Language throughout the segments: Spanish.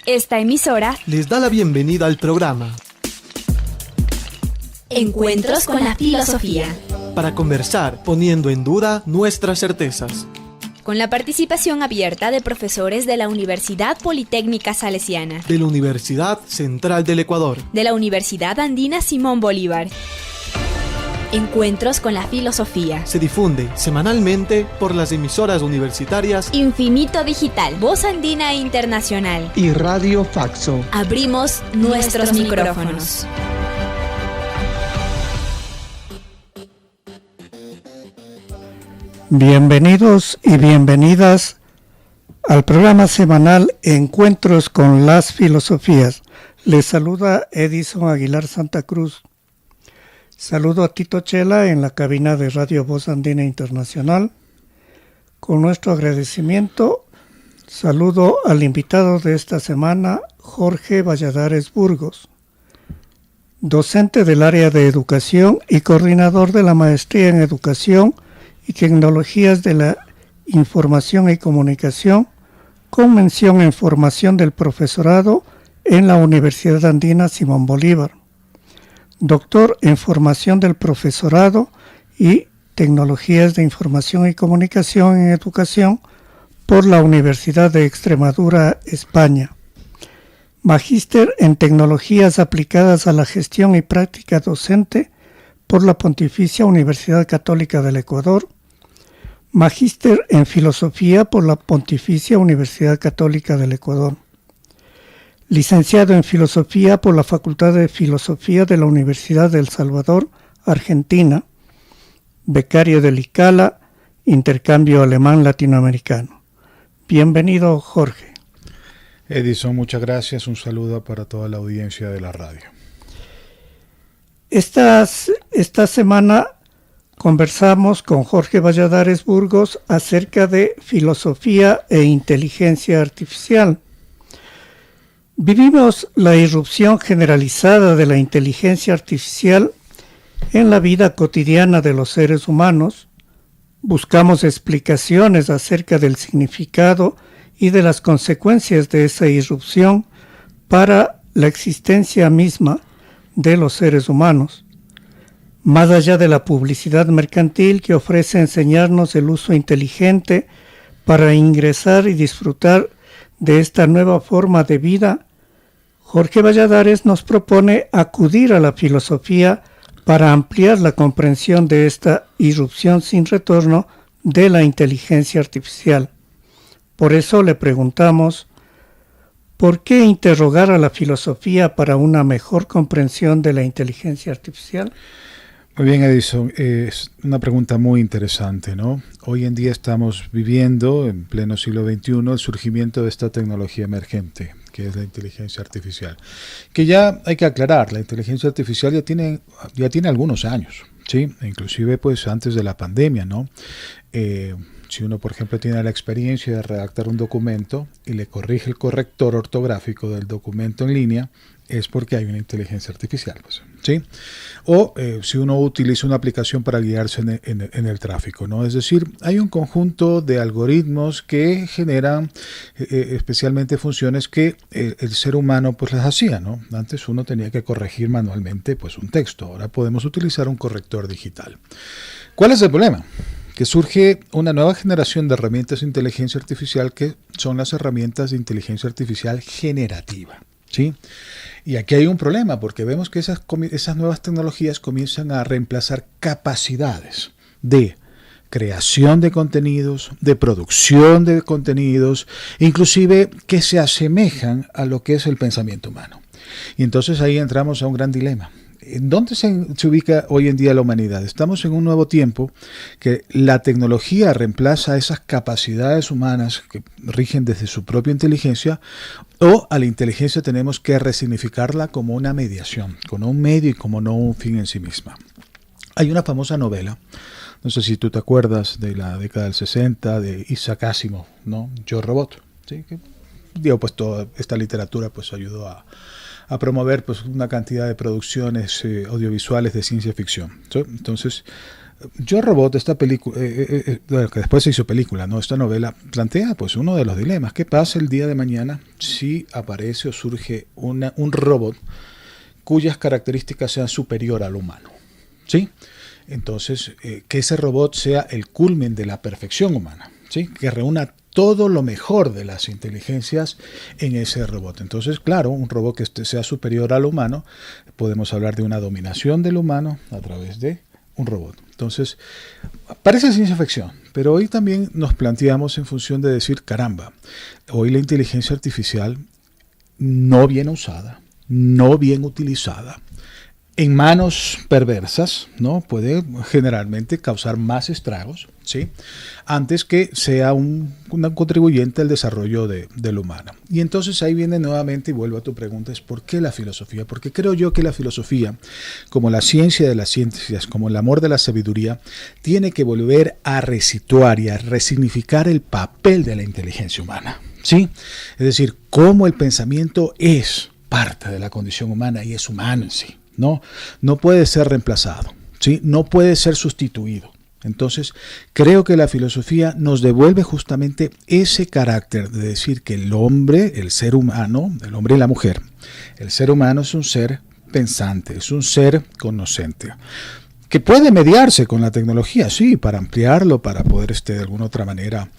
Esta emisora les da la bienvenida al programa Encuentros con la Filosofía, para conversar poniendo en duda nuestras certezas, con la participación abierta de profesores de la Universidad Politécnica Salesiana, de la Universidad Central del Ecuador, de la Universidad Andina Simón Bolívar. Encuentros con la Filosofía se difunde semanalmente por las emisoras universitarias Infinito Digital, Voz Andina Internacional y Radio Faxo. Abrimos nuestros micrófonos. Bienvenidos y bienvenidas al programa semanal Encuentros con las Filosofías. Les saluda Edison Aguilar Santa Cruz. Saludo a Tito Chela en la cabina de Radio Voz Andina Internacional. Con nuestro agradecimiento, saludo al invitado de esta semana, Jorge Valladares Burgos, docente del área de educación y coordinador de la maestría en educación y tecnologías de la información y comunicación, con mención en formación del profesorado en la Universidad Andina Simón Bolívar. Doctor en formación del profesorado y tecnologías de información y comunicación en educación por la Universidad de Extremadura, España. Magíster en tecnologías aplicadas a la gestión y práctica docente por la Pontificia Universidad Católica del Ecuador. Magíster en filosofía por la Pontificia Universidad Católica del Ecuador. Licenciado en Filosofía por la Facultad de Filosofía de la Universidad de El Salvador, Argentina. Becario del ICALA, Intercambio Alemán Latinoamericano. Bienvenido, Jorge. Edison, muchas gracias. Un saludo para toda la audiencia de la radio. Esta semana conversamos con Jorge Valladares Burgos acerca de filosofía e inteligencia artificial. Vivimos la irrupción generalizada de la inteligencia artificial en la vida cotidiana de los seres humanos. Buscamos explicaciones acerca del significado y de las consecuencias de esa irrupción para la existencia misma de los seres humanos. Más allá de la publicidad mercantil que ofrece enseñarnos el uso inteligente para ingresar y disfrutar de esta nueva forma de vida, Jorge Valladares nos propone acudir a la filosofía para ampliar la comprensión de esta irrupción sin retorno de la inteligencia artificial. Por eso le preguntamos, ¿por qué interrogar a la filosofía para una mejor comprensión de la inteligencia artificial? Muy bien, Edison, es una pregunta muy interesante, ¿no? Hoy en día estamos viviendo, en pleno siglo XXI, el surgimiento de esta tecnología emergente, que es la inteligencia artificial. Que ya hay que aclarar, la inteligencia artificial ya tiene algunos años, ¿sí? Inclusive pues antes de la pandemia, ¿no? Si uno, por ejemplo, tiene la experiencia de redactar un documento y le corrige el corrector ortográfico del documento en línea, es porque hay una inteligencia artificial, pues, ¿sí? O si uno utiliza una aplicación para guiarse en el tráfico, ¿no? Es decir, hay un conjunto de algoritmos que generan especialmente funciones que el ser humano pues las hacía, ¿no? Antes uno tenía que corregir manualmente pues un texto, ahora podemos utilizar un corrector digital. ¿Cuál es el problema? Que surge una nueva generación de herramientas de inteligencia artificial que son las herramientas de inteligencia artificial generativa, ¿sí? Y aquí hay un problema porque vemos que esas nuevas tecnologías comienzan a reemplazar capacidades de creación de contenidos, de producción de contenidos, inclusive que se asemejan a lo que es el pensamiento humano. Y entonces ahí entramos a un gran dilema. ¿En dónde se ubica hoy en día la humanidad? Estamos en un nuevo tiempo que la tecnología reemplaza esas capacidades humanas que rigen desde su propia inteligencia, o a la inteligencia tenemos que resignificarla como una mediación, como un medio y como no un fin en sí misma. Hay una famosa novela, no sé si tú te acuerdas, de la década del 60, de Isaac Asimov, ¿no? Yo, Robot, ¿sí? Que, pues toda esta literatura pues ayudó a promover pues una cantidad de producciones audiovisuales de ciencia ficción, ¿sí? Entonces Yo Robot, esta película, que después se hizo película, ¿no? Esta novela plantea pues uno de los dilemas. ¿Qué pasa el día de mañana si aparece o surge un robot cuyas características sean superior al humano? ¿Sí? Entonces, que ese robot sea el culmen de la perfección humana, ¿sí? Que reúna todo lo mejor de las inteligencias en ese robot. Entonces, claro, un robot que sea superior al humano, podemos hablar de una dominación del humano a través de un robot. Entonces, parece ciencia ficción, pero hoy también nos planteamos en función de decir, caramba, hoy la inteligencia artificial no bien usada, no bien utilizada, en manos perversas, ¿no? Puede generalmente causar más estragos, ¿sí? Antes que sea un contribuyente al desarrollo del humano. Y entonces ahí viene nuevamente, y vuelvo a tu pregunta, es ¿por qué la filosofía? Porque creo yo que la filosofía, como la ciencia de las ciencias, como el amor de la sabiduría, tiene que volver a resituar y a resignificar el papel de la inteligencia humana, ¿sí? Es decir, cómo el pensamiento es parte de la condición humana y es humano en sí. No puede ser reemplazado, ¿sí? No puede ser sustituido. Entonces, creo que la filosofía nos devuelve justamente ese carácter de decir que el hombre, el ser humano, el hombre y la mujer, el ser humano es un ser pensante, es un ser conocente, que puede mediarse con la tecnología, sí, para ampliarlo, para poder de alguna otra manera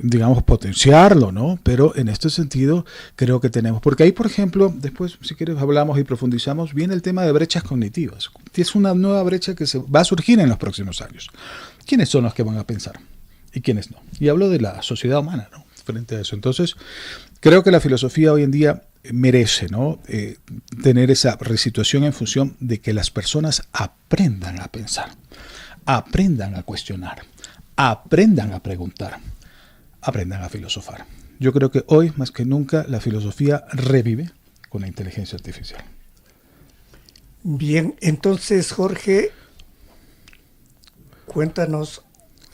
digamos, potenciarlo, ¿no? Pero en este sentido creo que tenemos, porque ahí, por ejemplo, después, si quieres, hablamos y profundizamos, viene el tema de brechas cognitivas. Es una nueva brecha que se va a surgir en los próximos años. ¿Quiénes son los que van a pensar? ¿Y quiénes no? Y hablo de la sociedad humana, ¿no? Frente a eso. Entonces, creo que la filosofía hoy en día merece, ¿no? Tener esa resituación en función de que las personas aprendan a pensar, aprendan a cuestionar, aprendan a preguntar, aprendan a filosofar. Yo creo que hoy, más que nunca, la filosofía revive con la inteligencia artificial. Bien, entonces, Jorge, cuéntanos,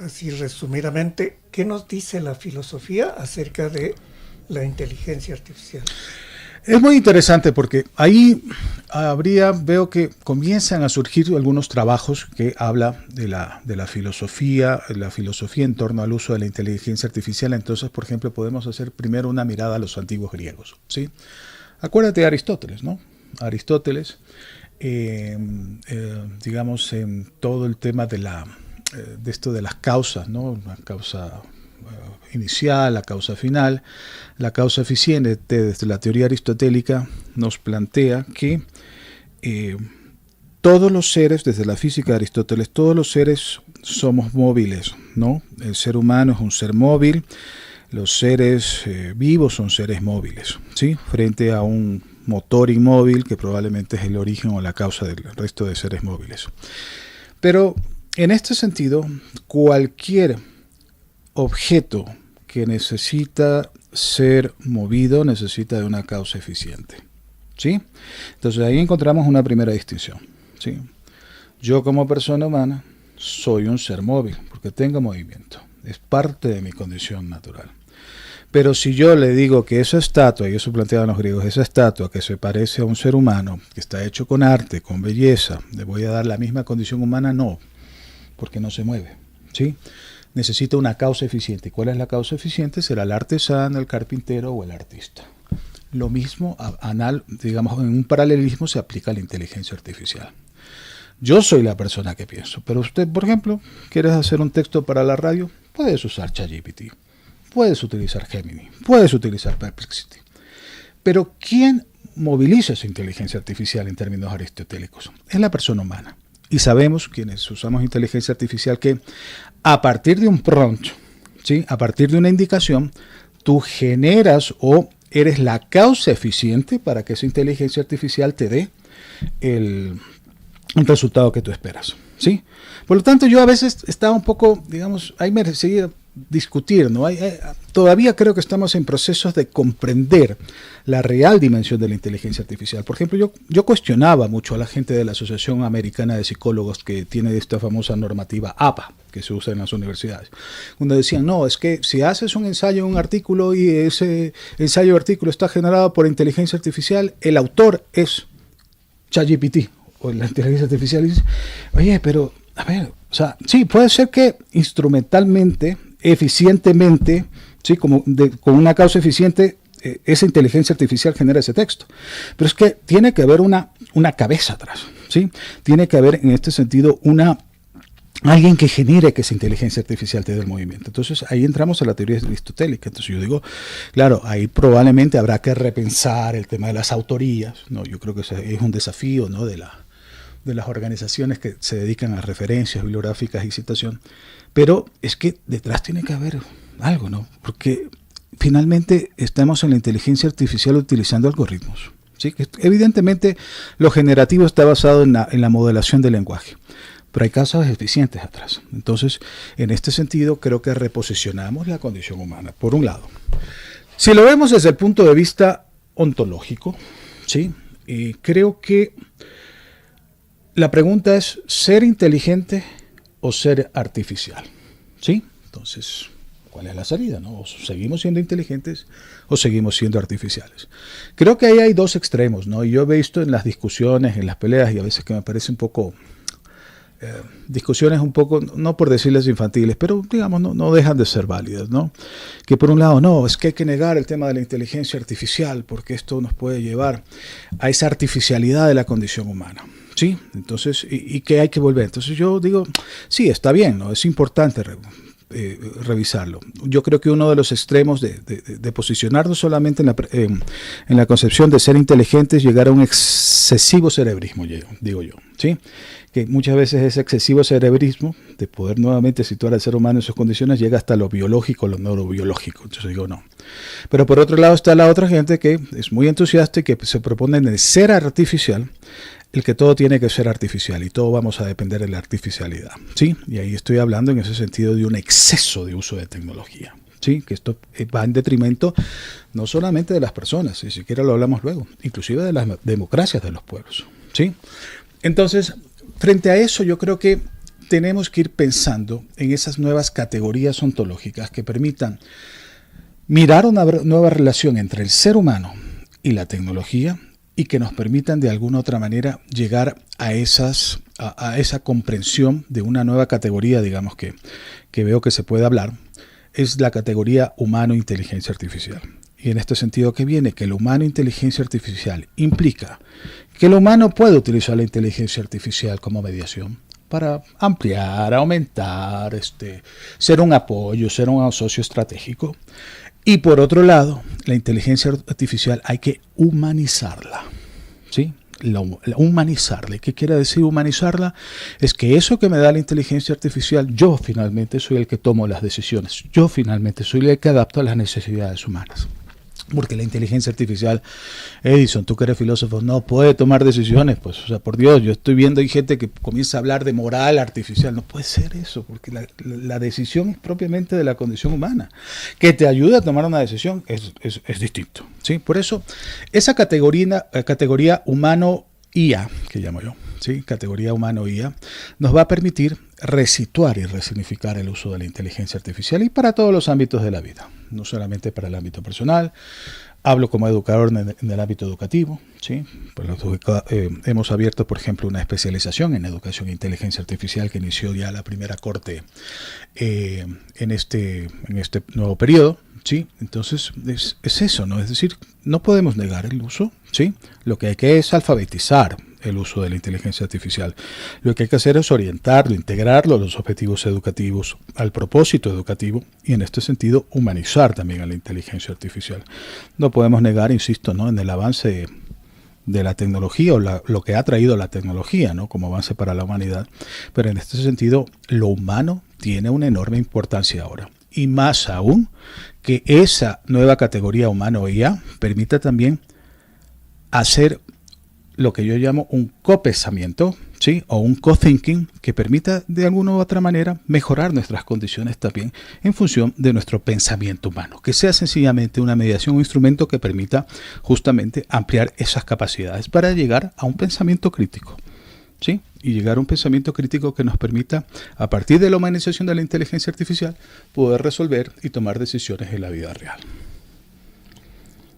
así resumidamente, ¿qué nos dice la filosofía acerca de la inteligencia artificial? Es muy interesante porque ahí veo que comienzan a surgir algunos trabajos que habla de la filosofía en torno al uso de la inteligencia artificial. Entonces, por ejemplo, podemos hacer primero una mirada a los antiguos griegos, ¿sí? Acuérdate de Aristóteles, ¿no? Aristóteles, digamos, en todo el tema de esto de las causas, ¿no? La causa inicial, la causa final, la causa eficiente, desde la teoría aristotélica nos plantea que todos los seres, desde la física de Aristóteles, todos los seres somos móviles, ¿no? El ser humano es un ser móvil, los seres vivos son seres móviles, ¿sí? Frente a un motor inmóvil que probablemente es el origen o la causa del resto de seres móviles. Pero en este sentido, cualquier objeto que necesita ser movido necesita de una causa eficiente, ¿sí? Entonces ahí encontramos una primera distinción, ¿sí? Yo como persona humana soy un ser móvil porque tengo movimiento, es parte de mi condición natural. Pero si yo le digo que esa estatua, y eso planteaban los griegos, esa estatua que se parece a un ser humano, que está hecho con arte, con belleza, le voy a dar la misma condición humana, no, porque no se mueve, ¿sí? Necesita una causa eficiente. ¿Cuál es la causa eficiente? Será el artesano, el carpintero o el artista. Lo mismo, digamos, en un paralelismo se aplica a la inteligencia artificial. Yo soy la persona que pienso, pero usted, por ejemplo, ¿quieres hacer un texto para la radio? Puedes usar ChatGPT, puedes utilizar Gemini, puedes utilizar Perplexity. Pero ¿quién moviliza esa inteligencia artificial en términos aristotélicos? Es la persona humana. Y sabemos, quienes usamos inteligencia artificial, que a partir de un prompt, ¿sí? A partir de una indicación, tú generas o eres la causa eficiente para que esa inteligencia artificial te dé el resultado que tú esperas, ¿sí? Por lo tanto, yo a veces estaba un poco, digamos, ahí me seguía discutir, ¿no? Todavía creo que estamos en procesos de comprender la real dimensión de la inteligencia artificial. Por ejemplo, yo cuestionaba mucho a la gente de la Asociación Americana de Psicólogos, que tiene esta famosa normativa APA, que se usa en las universidades, donde decían, no, es que si haces un ensayo, un artículo, y ese ensayo o artículo está generado por inteligencia artificial, el autor es ChatGPT o la inteligencia artificial y dices, oye, pero, a ver, o sea, sí, puede ser que instrumentalmente, eficientemente, sí, con una causa eficiente, esa inteligencia artificial genera ese texto. Pero es que tiene que haber una cabeza atrás, ¿sí? Tiene que haber, en este sentido, alguien que genere que esa inteligencia artificial te dé el movimiento. Entonces ahí entramos a la teoría aristotélica. Entonces yo digo, claro, ahí probablemente habrá que repensar el tema de las autorías, ¿no? Yo creo que es un desafío, ¿no? de las organizaciones que se dedican a referencias bibliográficas y citación. Pero es que detrás tiene que haber algo, ¿no? Porque finalmente estamos en la inteligencia artificial utilizando algoritmos, ¿sí? Que evidentemente lo generativo está basado en la modelación del lenguaje. Pero hay causas eficientes atrás. Entonces, en este sentido, creo que reposicionamos la condición humana, por un lado. Si lo vemos desde el punto de vista ontológico, ¿sí? Creo que la pregunta es, ¿ser inteligente o ser artificial? ¿Sí? Entonces, ¿cuál es la salida, no? ¿O seguimos siendo inteligentes o seguimos siendo artificiales? Creo que ahí hay dos extremos, ¿no? Y yo he visto en las discusiones, en las peleas, y a veces que me parece un poco... discusiones un poco, no por decirles infantiles, pero digamos no dejan de ser válidas, ¿no? Que por un lado, no, es que hay que negar el tema de la inteligencia artificial porque esto nos puede llevar a esa artificialidad de la condición humana, ¿sí? Entonces, y que hay que volver. Entonces yo digo, sí, está bien, ¿no? Es importante revisarlo. Yo creo que uno de los extremos de posicionarnos solamente en la concepción de ser inteligente es llegar a un excesivo cerebrismo, digo yo, ¿sí? Que muchas veces ese excesivo cerebrismo de poder nuevamente situar al ser humano en sus condiciones llega hasta lo biológico, lo neurobiológico. Entonces digo no. Pero por otro lado está la otra gente que es muy entusiasta y que se propone en el ser artificial, el que todo tiene que ser artificial y todo vamos a depender de la artificialidad, ¿sí? Y ahí estoy hablando en ese sentido de un exceso de uso de tecnología, ¿sí? Que esto va en detrimento no solamente de las personas, ni siquiera lo hablamos luego, inclusive de las democracias de los pueblos, ¿sí? Entonces, frente a eso yo creo que tenemos que ir pensando en esas nuevas categorías ontológicas que permitan mirar una nueva relación entre el ser humano y la tecnología y que nos permitan de alguna otra manera llegar a esa comprensión de una nueva categoría, digamos que veo que se puede hablar, es la categoría humano-inteligencia artificial. Y en este sentido, ¿qué viene? Que el humano-inteligencia artificial implica que el humano puede utilizar la inteligencia artificial como mediación para ampliar, aumentar, ser un apoyo, ser un socio estratégico. Y por otro lado, la inteligencia artificial hay que humanizarla, ¿sí? Humanizarla. ¿Qué quiere decir humanizarla? Es que eso que me da la inteligencia artificial, yo finalmente soy el que tomo las decisiones. Yo finalmente soy el que adapto a las necesidades humanas. Porque la inteligencia artificial, Edison, tú que eres filósofo, no puede tomar decisiones, pues, o sea, por Dios, yo estoy viendo hay gente que comienza a hablar de moral artificial, no puede ser eso, porque la decisión es propiamente de la condición humana. Que te ayude a tomar una decisión es distinto, ¿sí? Por eso, esa categoría humano-IA, que llamo yo, ¿sí? Categoría humano-IA, nos va a permitir resituar y resignificar el uso de la inteligencia artificial y para todos los ámbitos de la vida, no solamente para el ámbito personal. Hablo como educador en el ámbito educativo, ¿sí? Hemos abierto, por ejemplo, una especialización en educación e inteligencia artificial que inició ya la primera corte en este nuevo periodo, ¿sí? Entonces es eso, ¿no? Es decir, no podemos negar el uso, ¿sí? Lo que hay que es alfabetizar el uso de la inteligencia artificial. Lo que hay que hacer es orientarlo, integrarlo a los objetivos educativos, al propósito educativo y en este sentido humanizar también a la inteligencia artificial. No podemos negar, insisto, ¿no? En el avance de la tecnología o lo que ha traído la tecnología, ¿no? Como avance para la humanidad, pero en este sentido lo humano tiene una enorme importancia ahora. Y más aún que esa nueva categoría humano-IA permita también hacer lo que yo llamo un copensamiento, ¿sí? O un co-thinking que permita de alguna u otra manera mejorar nuestras condiciones también en función de nuestro pensamiento humano, que sea sencillamente una mediación, un instrumento que permita justamente ampliar esas capacidades para llegar a un pensamiento crítico, ¿sí? Y llegar a un pensamiento crítico que nos permita, a partir de la humanización de la inteligencia artificial, poder resolver y tomar decisiones en la vida real.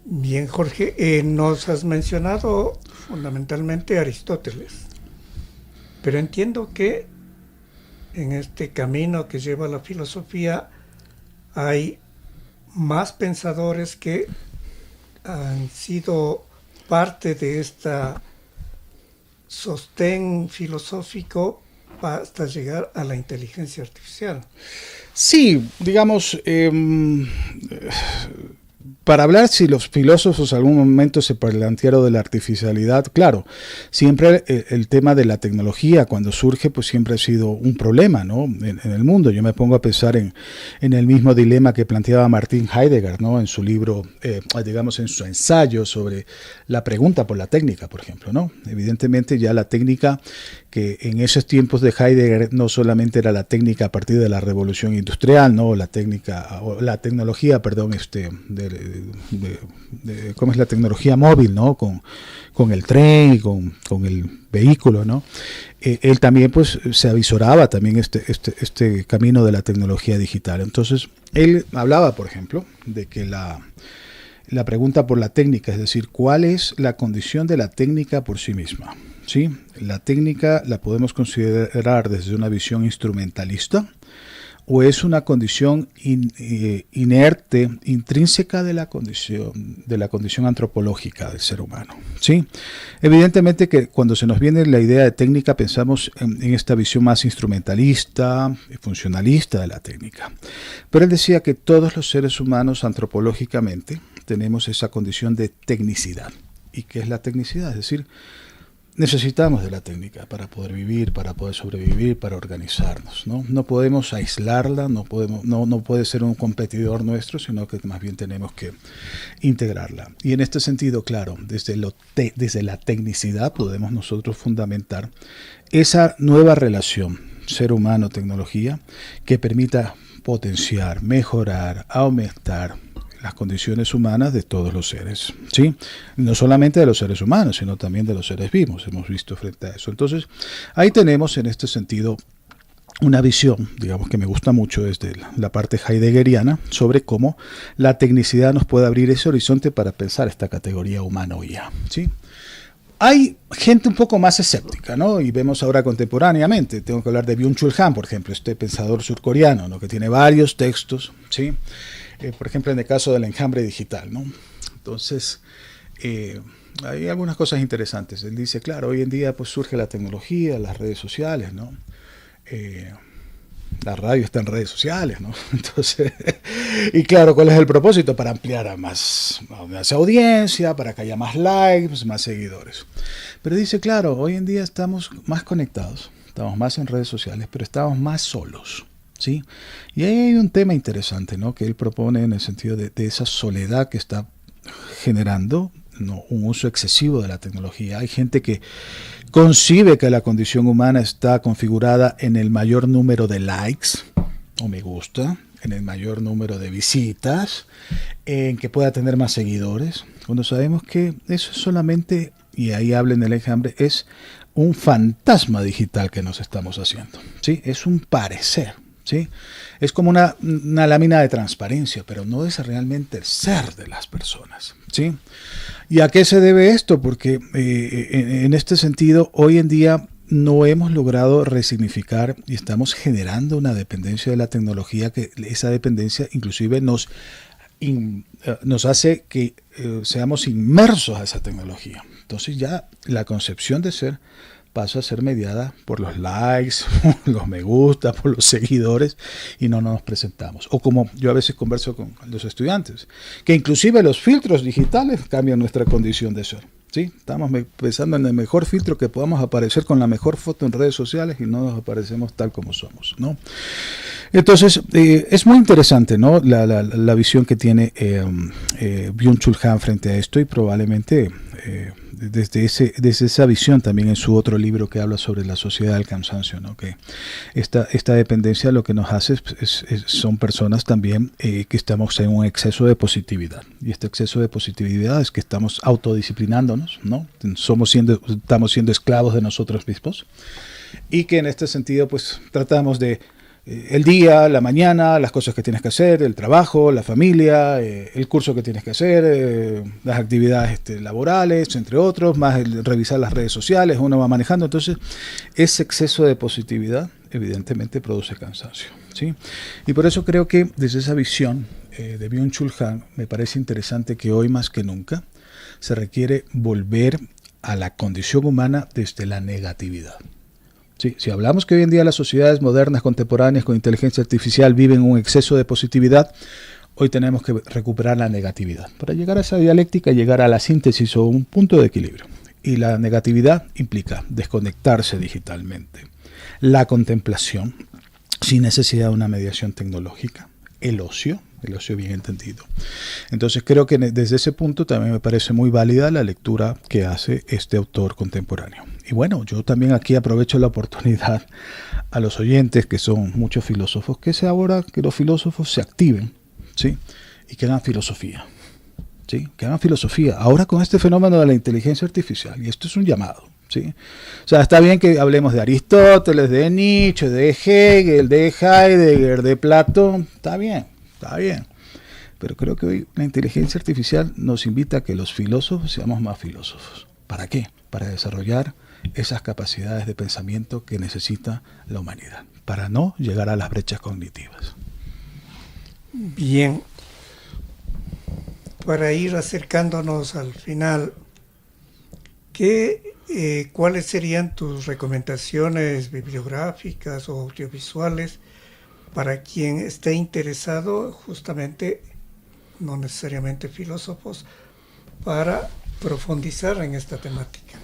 Bien, Jorge, nos has mencionado fundamentalmente Aristóteles. Pero entiendo que en este camino que lleva la filosofía hay más pensadores que han sido parte de esta sostén filosófico hasta llegar a la inteligencia artificial. Sí, digamos, para hablar si los filósofos en algún momento se plantearon de la artificialidad, claro, siempre el tema de la tecnología cuando surge pues siempre ha sido un problema, ¿no? en el mundo. Yo me pongo a pensar en el mismo dilema que planteaba Martin Heidegger, ¿no? En su libro, digamos en su ensayo sobre la pregunta por la técnica, por ejemplo, ¿no? Evidentemente ya la técnica, que en esos tiempos de Heidegger no solamente era la técnica a partir de la revolución industrial, ¿no? La tecnología, perdón, cómo es la tecnología móvil, ¿no? Con el tren y con el vehículo, ¿no? Él también pues se avisoraba también este camino de la tecnología digital. Entonces él hablaba, por ejemplo, de que la pregunta por la técnica, es decir, ¿cuál es la condición de la técnica por sí misma? ¿Sí? La técnica la podemos considerar desde una visión instrumentalista, o es una condición inerte, intrínseca de la condición antropológica del ser humano, ¿sí? Evidentemente que cuando se nos viene la idea de técnica pensamos en esta visión más instrumentalista y funcionalista de la técnica. Pero él decía que todos los seres humanos antropológicamente tenemos esa condición de tecnicidad. ¿Y qué es la tecnicidad? Es decir, necesitamos de la técnica para poder vivir, para poder sobrevivir, para organizarnos, ¿no? No podemos aislarla, no puede ser un competidor nuestro, sino que más bien tenemos que integrarla. Y en este sentido, claro, desde la tecnicidad podemos nosotros fundamentar esa nueva relación ser humano-tecnología que permita potenciar, mejorar, aumentar las condiciones humanas de todos los seres, ¿sí? No solamente de los seres humanos, sino también de los seres vivos, hemos visto frente a eso. Entonces, ahí tenemos en este sentido una visión, digamos que me gusta mucho desde la parte heideggeriana, sobre cómo la tecnicidad nos puede abrir ese horizonte para pensar esta categoría humano-IA, ¿sí? Hay gente un poco más escéptica, ¿no? Y vemos ahora contemporáneamente, tengo que hablar de Byung-Chul Han, por ejemplo, este pensador surcoreano, ¿no? Que tiene varios textos, ¿sí? Por ejemplo, en el caso del enjambre digital, ¿no? Entonces, hay algunas cosas interesantes. Él dice, claro, hoy en día pues surge la tecnología, las redes sociales, ¿no? La radio está en redes sociales, ¿no? Entonces, y claro, ¿cuál es el propósito? Para ampliar a más audiencia, para que haya más likes, más seguidores. Pero dice, claro, hoy en día estamos más conectados, estamos más en redes sociales, pero estamos más solos, ¿sí? Y ahí hay un tema interesante, ¿no? Que él propone en el sentido de esa soledad que está generando, ¿no? Un uso excesivo de la tecnología. Hay gente que concibe que la condición humana está configurada en el mayor número de likes o me gusta, en el mayor número de visitas, en que pueda tener más seguidores, cuando sabemos que eso es solamente, y ahí habla en el enjambre, es un fantasma digital que nos estamos haciendo, ¿sí? Es un parecer, ¿sí? Es como una lámina de transparencia, pero no es realmente el ser de las personas, ¿sí? ¿Y a qué se debe esto? Porque en este sentido, hoy en día no hemos logrado resignificar y estamos generando una dependencia de la tecnología, que esa dependencia inclusive nos hace que seamos inmersos a esa tecnología. Entonces ya la concepción de ser pasa a ser mediada por los likes, los me gusta, por los seguidores, y no nos presentamos. O como yo a veces converso con los estudiantes, que inclusive los filtros digitales cambian nuestra condición de ser, ¿sí? Estamos pensando en el mejor filtro que podamos aparecer con la mejor foto en redes sociales y no nos aparecemos tal como somos, ¿no? Entonces, es muy interesante, ¿no? La visión que tiene Byung-Chul Han frente a esto, y probablemente desde esa visión también en su otro libro que habla sobre la sociedad del cansancio, ¿no? Que esta dependencia lo que nos hace son personas también que estamos en un exceso de positividad, y este exceso de positividad es que estamos autodisciplinándonos, ¿no? Estamos siendo esclavos de nosotros mismos, y que en este sentido pues tratamos de el día, la mañana, las cosas que tienes que hacer, el trabajo, la familia, el curso que tienes que hacer, las actividades laborales, entre otros, más el revisar las redes sociales, uno va manejando. Entonces, ese exceso de positividad evidentemente produce cansancio, ¿sí? Y por eso creo que desde esa visión de Byung-Chul Han, me parece interesante que hoy más que nunca se requiere volver a la condición humana desde la negatividad. Sí, si hablamos que hoy en día las sociedades modernas, contemporáneas, con inteligencia artificial viven un exceso de positividad, hoy tenemos que recuperar la negatividad para llegar a esa dialéctica y llegar a la síntesis o un punto de equilibrio. Y la negatividad implica desconectarse digitalmente, la contemplación sin necesidad de una mediación tecnológica, el ocio bien entendido. Entonces creo que desde ese punto también me parece muy válida la lectura que hace este autor contemporáneo. Y bueno, yo también aquí aprovecho la oportunidad a los oyentes, que son muchos filósofos, que los filósofos se activen, ¿sí? Y que hagan filosofía, ¿sí? Que hagan filosofía. Ahora con este fenómeno de la inteligencia artificial, y esto es un llamado, ¿sí? O sea, está bien que hablemos de Aristóteles, de Nietzsche, de Hegel, de Heidegger, de Platón, está bien, pero creo que hoy la inteligencia artificial nos invita a que los filósofos seamos más filósofos. ¿Para qué? Para desarrollar esas capacidades de pensamiento que necesita la humanidad, para no llegar a las brechas cognitivas. Bien, para ir acercándonos al final, ¿cuáles serían tus recomendaciones bibliográficas o audiovisuales para quien esté interesado, justamente, no necesariamente filósofos, para profundizar en esta temática?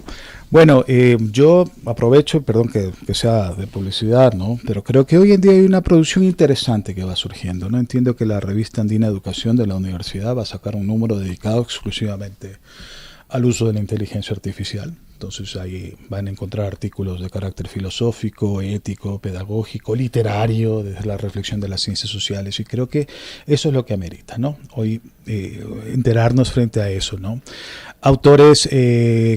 Bueno, yo aprovecho, perdón que sea de publicidad, ¿no? Pero creo que hoy en día hay una producción interesante que va surgiendo, ¿no? Entiendo que la revista Andina Educación de la universidad va a sacar un número dedicado exclusivamente al uso de la inteligencia artificial. Entonces ahí van a encontrar artículos de carácter filosófico, ético, pedagógico, literario, desde la reflexión de las ciencias sociales, y creo que eso es lo que amerita, ¿no? Hoy enterarnos frente a eso, ¿no? Autores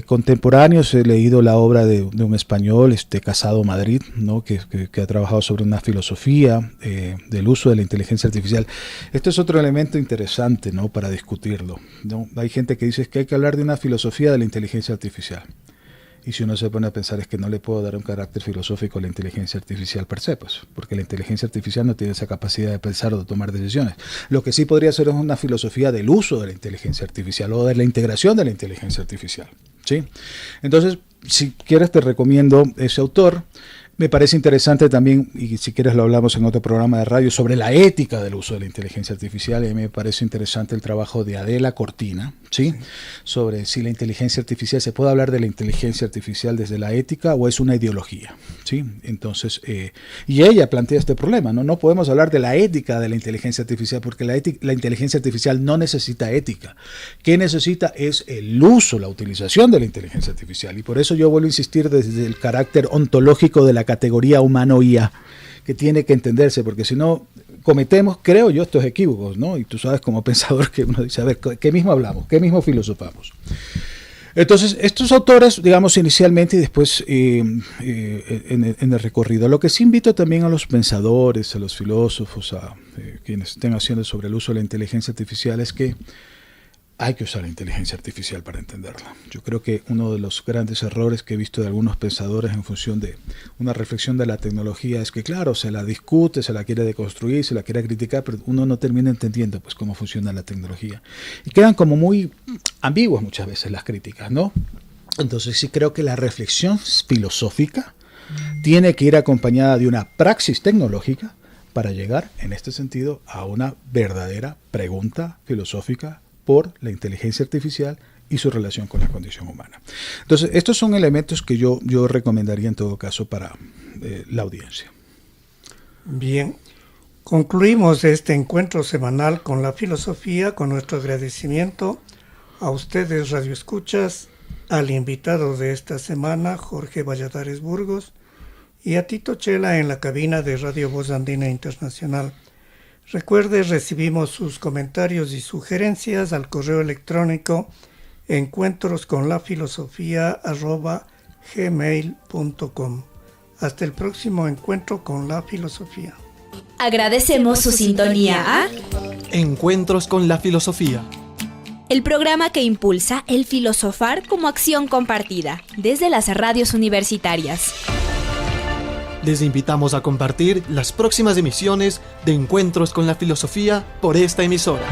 contemporáneos, he leído la obra de un español, Casado Madrid, ¿no? que ha trabajado sobre una filosofía del uso de la inteligencia artificial. Esto es otro elemento interesante, ¿no? Para discutirlo, ¿no? Hay gente que dice que hay que hablar de una filosofía de la inteligencia artificial. Y si uno se pone a pensar es que no le puedo dar un carácter filosófico a la inteligencia artificial per se, pues, porque la inteligencia artificial no tiene esa capacidad de pensar o de tomar decisiones. Lo que sí podría ser es una filosofía del uso de la inteligencia artificial o de la integración de la inteligencia artificial, ¿sí? Entonces, si quieres te recomiendo ese autor. Me parece interesante también, y si quieres lo hablamos en otro programa de radio, sobre la ética del uso de la inteligencia artificial. Y a mí me parece interesante el trabajo de Adela Cortina, ¿sí? Sobre si la inteligencia artificial, se puede hablar de la inteligencia artificial desde la ética o es una ideología, ¿sí? Entonces, y ella plantea este problema, ¿no? No podemos hablar de la ética de la inteligencia artificial porque la inteligencia artificial no necesita ética. ¿Qué necesita? Es el uso, la utilización de la inteligencia artificial. Y por eso yo vuelvo a insistir desde el carácter ontológico de la categoría humano-IA, que tiene que entenderse, porque si no cometemos, creo yo, estos equívocos, ¿no? Y tú sabes como pensador que uno dice, a ver, ¿qué mismo hablamos? ¿Qué mismo filosofamos? Entonces, estos autores, digamos, inicialmente y después en el recorrido. Lo que sí invito también a los pensadores, a los filósofos, a quienes estén haciendo sobre el uso de la inteligencia artificial, es que hay que usar la inteligencia artificial para entenderla. Yo creo que uno de los grandes errores que he visto de algunos pensadores en función de una reflexión de la tecnología es que, claro, se la discute, se la quiere deconstruir, se la quiere criticar, pero uno no termina entendiendo pues cómo funciona la tecnología. Y quedan como muy ambiguas muchas veces las críticas, ¿no? Entonces sí creo que la reflexión filosófica tiene que ir acompañada de una praxis tecnológica para llegar, en este sentido, a una verdadera pregunta filosófica por la inteligencia artificial y su relación con la condición humana. Entonces, estos son elementos que yo recomendaría en todo caso para la audiencia. Bien, concluimos este encuentro semanal con la filosofía, con nuestro agradecimiento a ustedes, radioescuchas, al invitado de esta semana, Jorge Valladares Burgos, y a Tito Chela en la cabina de Radio Voz Andina Internacional. Recuerde, recibimos sus comentarios y sugerencias al correo electrónico encuentrosconlafilosofía@gmail.com. Hasta el próximo encuentro con la filosofía. Agradecemos su sintonía a Encuentros con la filosofía. el programa que impulsa el filosofar como acción compartida desde las radios universitarias. Les invitamos a compartir las próximas emisiones de Encuentros con la filosofía por esta emisora.